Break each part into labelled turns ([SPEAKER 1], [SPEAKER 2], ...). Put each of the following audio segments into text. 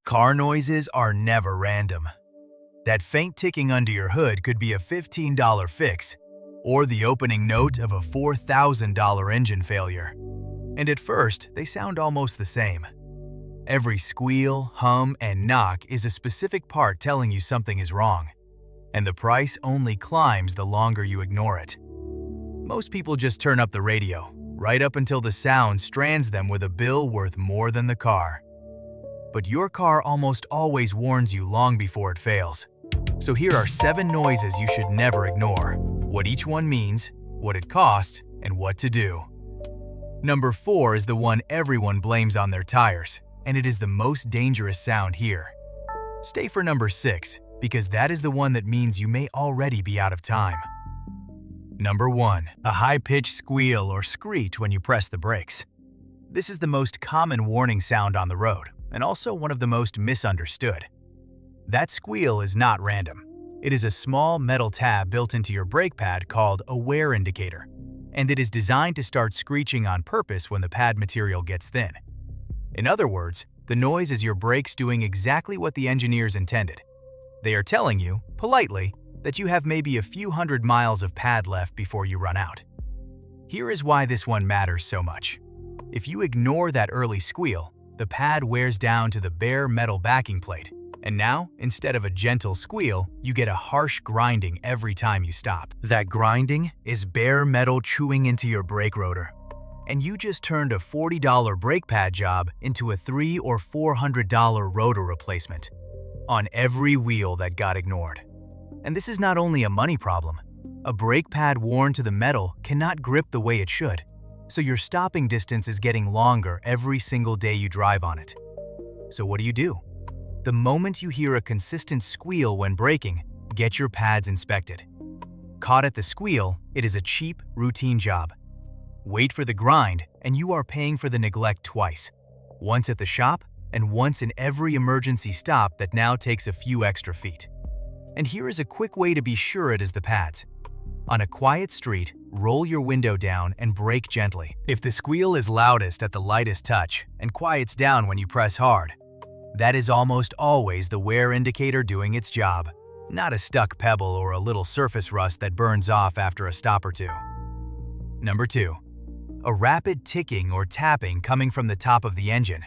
[SPEAKER 1] Car noises are never random. That faint ticking under your hood could be a $15 fix, or the opening note of a $4,000 engine failure. And at first, they sound almost the same. Every squeal, hum, and knock is a specific part telling you something is wrong, and the price only climbs the longer you ignore it. Most people just turn up the radio, right up until the sound strands them with a bill worth more than the car. But your car almost always warns you long before it fails. So here are 7 noises you should never ignore, what each one means, what it costs, and what to do. Number 4 is the one everyone blames on their tires, and it is the most dangerous sound here. Stay for number 6, because that is the one that means you may already be out of time. Number 1. A high-pitched squeal or screech when you press the brakes. This is the most common warning sound on the road, and also one of the most misunderstood. That squeal is not random. It is a small metal tab built into your brake pad called a wear indicator, and it is designed to start screeching on purpose when the pad material gets thin. In other words, the noise is your brakes doing exactly what the engineers intended. They are telling you, politely, that you have maybe a few hundred miles of pad left before you run out. Here is why this one matters so much. If you ignore that early squeal, the pad wears down to the bare metal backing plate, and now, instead of a gentle squeal, you get a harsh grinding every time you stop. That grinding is bare metal chewing into your brake rotor, and you just turned a $40 brake pad job into a $300 or $400 rotor replacement on every wheel that got ignored. And this is not only a money problem. A brake pad worn to the metal cannot grip the way it should, so your stopping distance is getting longer every single day you drive on it. So what do? The moment you hear a consistent squeal when braking, get your pads inspected. Caught at the squeal, it is a cheap, routine job. Wait for the grind, and you are paying for the neglect twice. Once at the shop, and once in every emergency stop that now takes a few extra feet. And here is a quick way to be sure it is the pads. On a quiet street, roll your window down and brake gently. If the squeal is loudest at the lightest touch and quiets down when you press hard, that is almost always the wear indicator doing its job, not a stuck pebble or a little surface rust that burns off after a stop or two. Number 2. A rapid ticking or tapping coming from the top of the engine.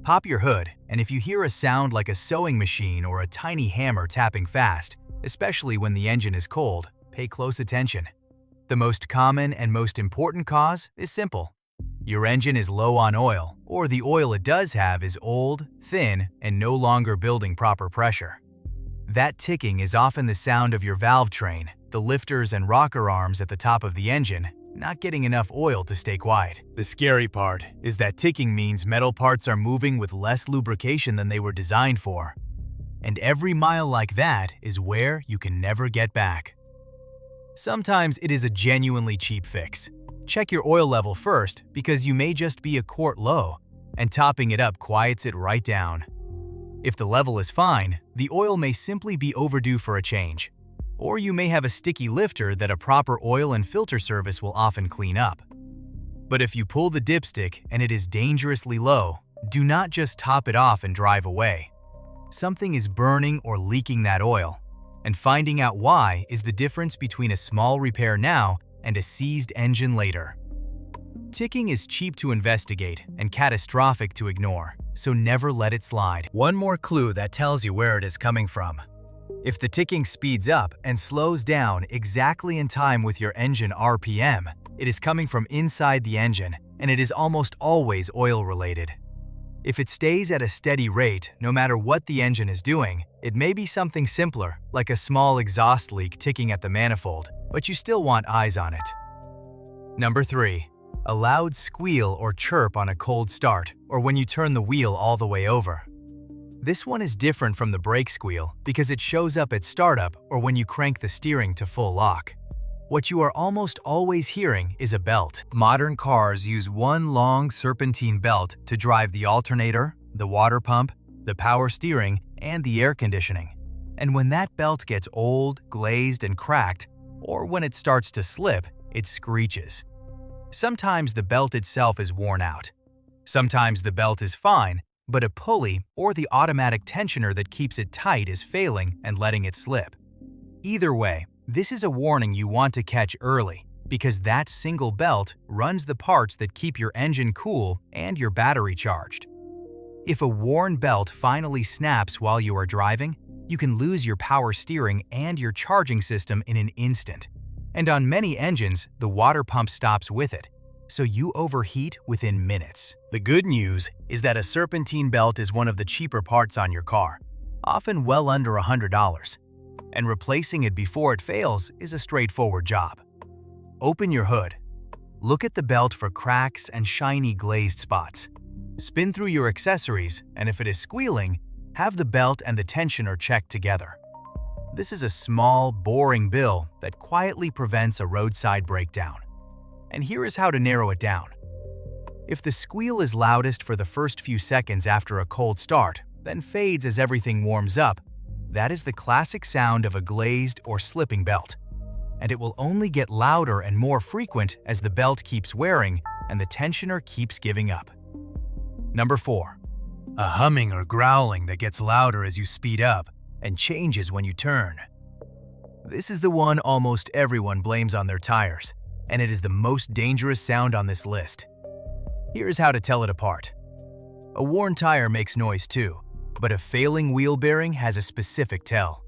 [SPEAKER 1] Pop your hood, and if you hear a sound like a sewing machine or a tiny hammer tapping fast, especially when the engine is cold, pay close attention. The most common and most important cause is simple. Your engine is low on oil, or the oil it does have is old, thin, and no longer building proper pressure. That ticking is often the sound of your valvetrain, the lifters and rocker arms at the top of the engine, not getting enough oil to stay quiet. The scary part is that ticking means metal parts are moving with less lubrication than they were designed for. And every mile like that is where you can never get back. Sometimes it is a genuinely cheap fix. Check your oil level first because you may just be a quart low, and topping it up quiets it right down. If the level is fine, the oil may simply be overdue for a change. Or you may have a sticky lifter that a proper oil and filter service will often clean up. But if you pull the dipstick and it is dangerously low, do not just top it off and drive away. Something is burning or leaking that oil, and finding out why is the difference between a small repair now and a seized engine later. Ticking is cheap to investigate and catastrophic to ignore, so never let it slide. One more clue that tells you where it is coming from. If the ticking speeds up and slows down exactly in time with your engine RPM, it is coming from inside the engine, and it is almost always oil-related. If it stays at a steady rate, no matter what the engine is doing, it may be something simpler, like a small exhaust leak ticking at the manifold, but you still want eyes on it. Number 3. A loud squeal or chirp on a cold start, or when you turn the wheel all the way over. This one is different from the brake squeal because it shows up at startup or when you crank the steering to full lock. What you are almost always hearing is a belt. Modern cars use one long serpentine belt to drive the alternator, the water pump, the power steering, and the air conditioning. And when that belt gets old, glazed, and cracked, or when it starts to slip, it screeches. Sometimes the belt itself is worn out. Sometimes the belt is fine, but a pulley or the automatic tensioner that keeps it tight is failing and letting it slip. Either way, this is a warning you want to catch early, because that single belt runs the parts that keep your engine cool and your battery charged. If a worn belt finally snaps while you are driving, you can lose your power steering and your charging system in an instant. And on many engines, the water pump stops with it, so you overheat within minutes. The good news is that a serpentine belt is one of the cheaper parts on your car, often well under $100, and replacing it before it fails is a straightforward job. Open your hood. Look at the belt for cracks and shiny glazed spots. Spin through your accessories, and if it is squealing, have the belt and the tensioner checked together. This is a small, boring bill that quietly prevents a roadside breakdown. And here is how to narrow it down. If the squeal is loudest for the first few seconds after a cold start, then fades as everything warms up, that is the classic sound of a glazed or slipping belt. And it will only get louder and more frequent as the belt keeps wearing and the tensioner keeps giving up. Number 4. A humming or growling that gets louder as you speed up and changes when you turn. This is the one almost everyone blames on their tires, and it is the most dangerous sound on this list. Here's how to tell it apart. A worn tire makes noise too, but a failing wheel bearing has a specific tell.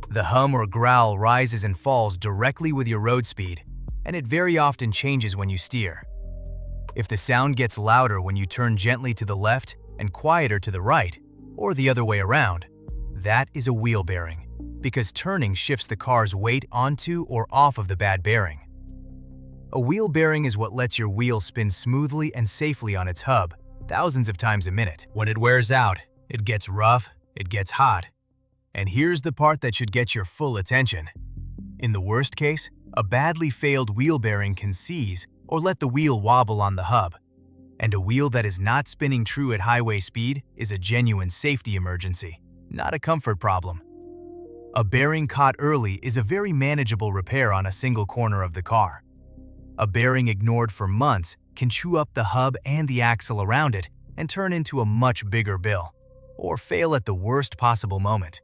[SPEAKER 1] The hum or growl rises and falls directly with your road speed, and it very often changes when you steer. If the sound gets louder when you turn gently to the left and quieter to the right, or the other way around, that is a wheel bearing, because turning shifts the car's weight onto or off of the bad bearing. A wheel bearing is what lets your wheel spin smoothly and safely on its hub, thousands of times a minute. When it wears out, it gets rough, it gets hot. And here's the part that should get your full attention. In the worst case, a badly failed wheel bearing can seize or let the wheel wobble on the hub. And a wheel that is not spinning true at highway speed is a genuine safety emergency, not a comfort problem. A bearing caught early is a very manageable repair on a single corner of the car. A bearing ignored for months can chew up the hub and the axle around it and turn into a much bigger bill, or fail at the worst possible moment.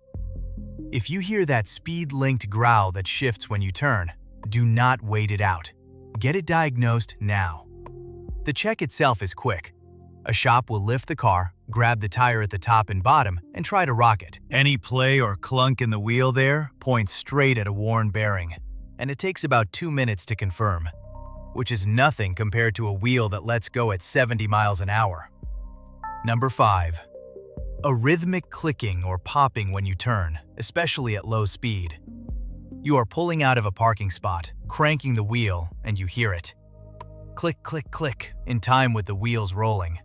[SPEAKER 1] If you hear that speed-linked growl that shifts when you turn, do not wait it out. Get it diagnosed now. The check itself is quick. A shop will lift the car, grab the tire at the top and bottom, and try to rock it. Any play or clunk in the wheel there points straight at a worn bearing, and it takes about 2 minutes to confirm, which is nothing compared to a wheel that lets go at 70 miles an hour. Number 5. A rhythmic clicking or popping when you turn, especially at low speed. You are pulling out of a parking spot, cranking the wheel, and you hear it. Click, click, click, in time with the wheels rolling.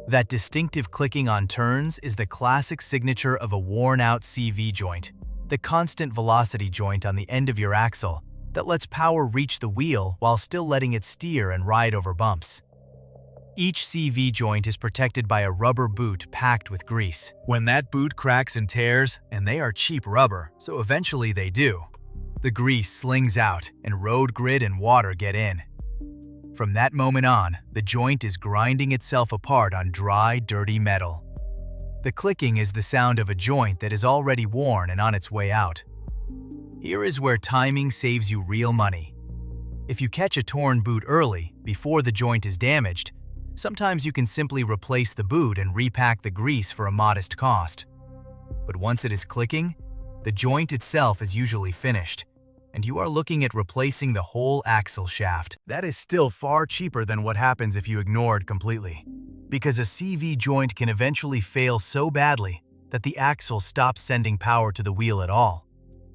[SPEAKER 1] That distinctive clicking on turns is the classic signature of a worn-out CV joint, the constant velocity joint on the end of your axle that lets power reach the wheel while still letting it steer and ride over bumps. Each CV joint is protected by a rubber boot packed with grease. When that boot cracks and tears, and they are cheap rubber, so eventually they do, the grease slings out and road grit and water get in. From that moment on, the joint is grinding itself apart on dry, dirty metal. The clicking is the sound of a joint that is already worn and on its way out. Here is where timing saves you real money. If you catch a torn boot early, before the joint is damaged, sometimes you can simply replace the boot and repack the grease for a modest cost. But once it is clicking, the joint itself is usually finished, and you are looking at replacing the whole axle shaft. That is still far cheaper than what happens if you ignore it completely, because a CV joint can eventually fail so badly that the axle stops sending power to the wheel at all,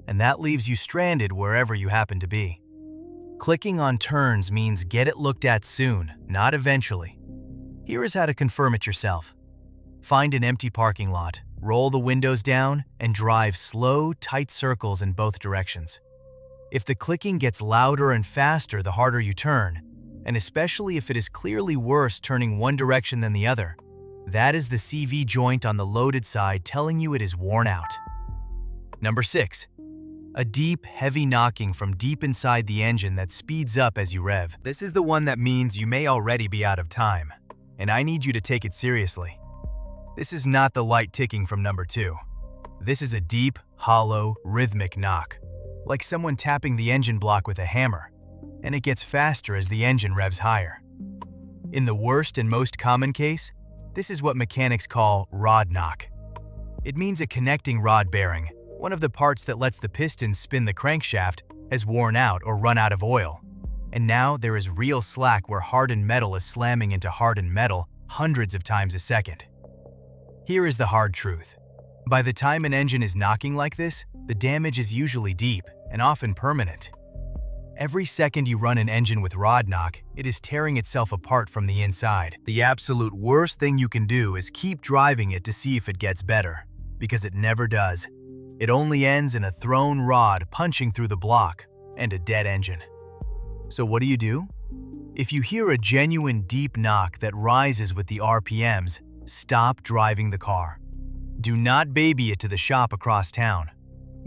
[SPEAKER 1] and that leaves you stranded wherever you happen to be. Clicking on turns means get it looked at soon, not eventually. Here is how to confirm it yourself. Find an empty parking lot, roll the windows down, and drive slow, tight circles in both directions. If the clicking gets louder and faster the harder you turn, and especially if it is clearly worse turning one direction than the other, that is the CV joint on the loaded side telling you it is worn out. Number 6. A deep, heavy knocking from deep inside the engine that speeds up as you rev. This is the one that means you may already be out of time, and I need you to take it seriously. This is not the light ticking from number 2. This is a deep, hollow, rhythmic knock, like someone tapping the engine block with a hammer, and it gets faster as the engine revs higher. In the worst and most common case, this is what mechanics call rod knock. It means a connecting rod bearing, one of the parts that lets the piston spin the crankshaft, has worn out or run out of oil. And now there is real slack where hardened metal is slamming into hardened metal hundreds of times a second. Here is the hard truth. By the time an engine is knocking like this, the damage is usually deep and often permanent. Every second you run an engine with rod knock, it is tearing itself apart from the inside. The absolute worst thing you can do is keep driving it to see if it gets better, because it never does. It only ends in a thrown rod punching through the block and a dead engine. So what do? If you hear a genuine deep knock that rises with the RPMs, stop driving the car. Do not baby it to the shop across town.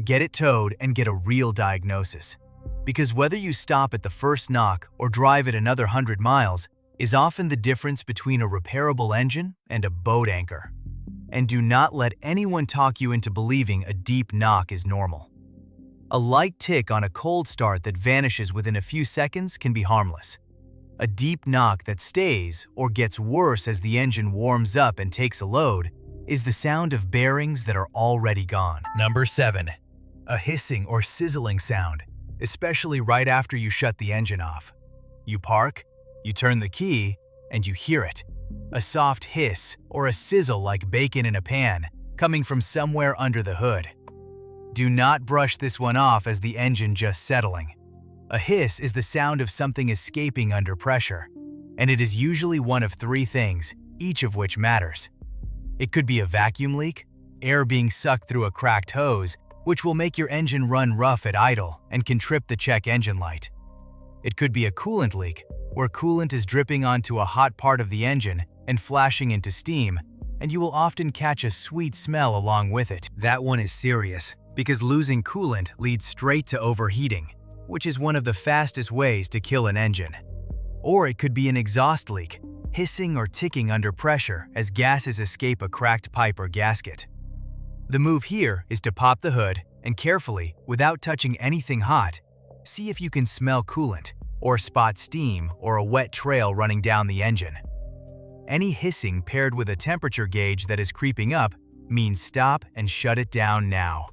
[SPEAKER 1] Get it towed and get a real diagnosis. Because whether you stop at the first knock or drive it another 100 miles is often the difference between a repairable engine and a boat anchor. And do not let anyone talk you into believing a deep knock is normal. A light tick on a cold start that vanishes within a few seconds can be harmless. A deep knock that stays or gets worse as the engine warms up and takes a load is the sound of bearings that are already gone. Number 7. A hissing or sizzling sound, especially right after you shut the engine off. You park, you turn the key, and you hear it. A soft hiss or a sizzle like bacon in a pan coming from somewhere under the hood. Do not brush this one off as the engine just settling. A hiss is the sound of something escaping under pressure, and it is usually one of 3 things, each of which matters. It could be a vacuum leak, air being sucked through a cracked hose, which will make your engine run rough at idle and can trip the check engine light. It could be a coolant leak, where coolant is dripping onto a hot part of the engine and flashing into steam, and you will often catch a sweet smell along with it. That one is serious, because losing coolant leads straight to overheating, which is one of the fastest ways to kill an engine. Or it could be an exhaust leak, hissing or ticking under pressure as gases escape a cracked pipe or gasket. The move here is to pop the hood and carefully, without touching anything hot, see if you can smell coolant or spot steam or a wet trail running down the engine. Any hissing paired with a temperature gauge that is creeping up means stop and shut it down now.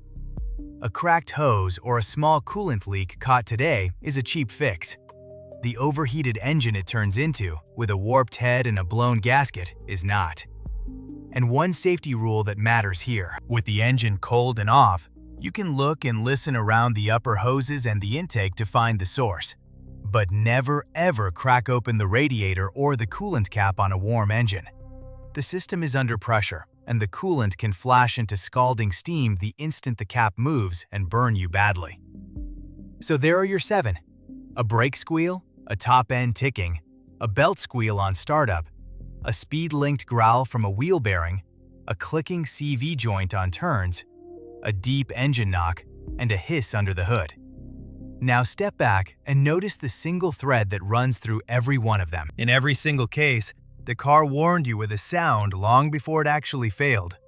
[SPEAKER 1] A cracked hose or a small coolant leak caught today is a cheap fix. The overheated engine it turns into, with a warped head and a blown gasket, is not. And one safety rule that matters here. With the engine cold and off, you can look and listen around the upper hoses and the intake to find the source. But never ever crack open the radiator or the coolant cap on a warm engine. The system is under pressure, and the coolant can flash into scalding steam the instant the cap moves and burn you badly. So there are your 7. A brake squeal, a top end ticking, a belt squeal on startup, a speed-linked growl from a wheel bearing, a clicking CV joint on turns, a deep engine knock, and a hiss under the hood. Now step back and notice the single thread that runs through every one of them. In every single case, the car warned you with a sound long before it actually failed.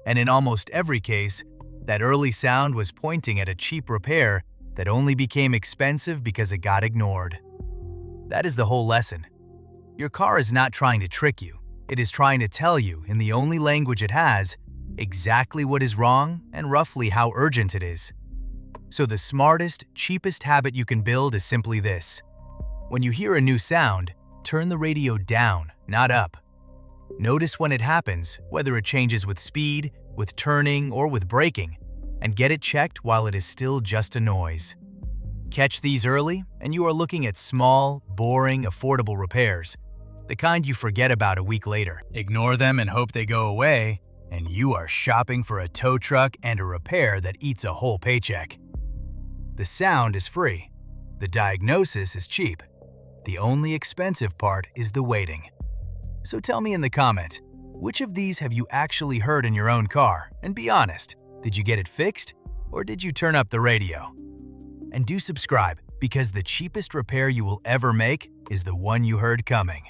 [SPEAKER 1] And in almost every case, that early sound was pointing at a cheap repair that only became expensive because it got ignored. That is the whole lesson. Your car is not trying to trick you. It is trying to tell you, in the only language it has, exactly what is wrong and roughly how urgent it is. So the smartest, cheapest habit you can build is simply this. When you hear a new sound, turn the radio down, not up. Notice when it happens, whether it changes with speed, with turning, or with braking, and get it checked while it is still just a noise. Catch these early, and you are looking at small, boring, affordable repairs, the kind you forget about a week later. Ignore them and hope they go away, and you are shopping for a tow truck and a repair that eats a whole paycheck. The sound is free. The diagnosis is cheap. The only expensive part is the waiting. So tell me in the comment, which of these have you actually heard in your own car? And be honest, did you get it fixed, or did you turn up the radio? And do subscribe, because the cheapest repair you will ever make is the one you heard coming.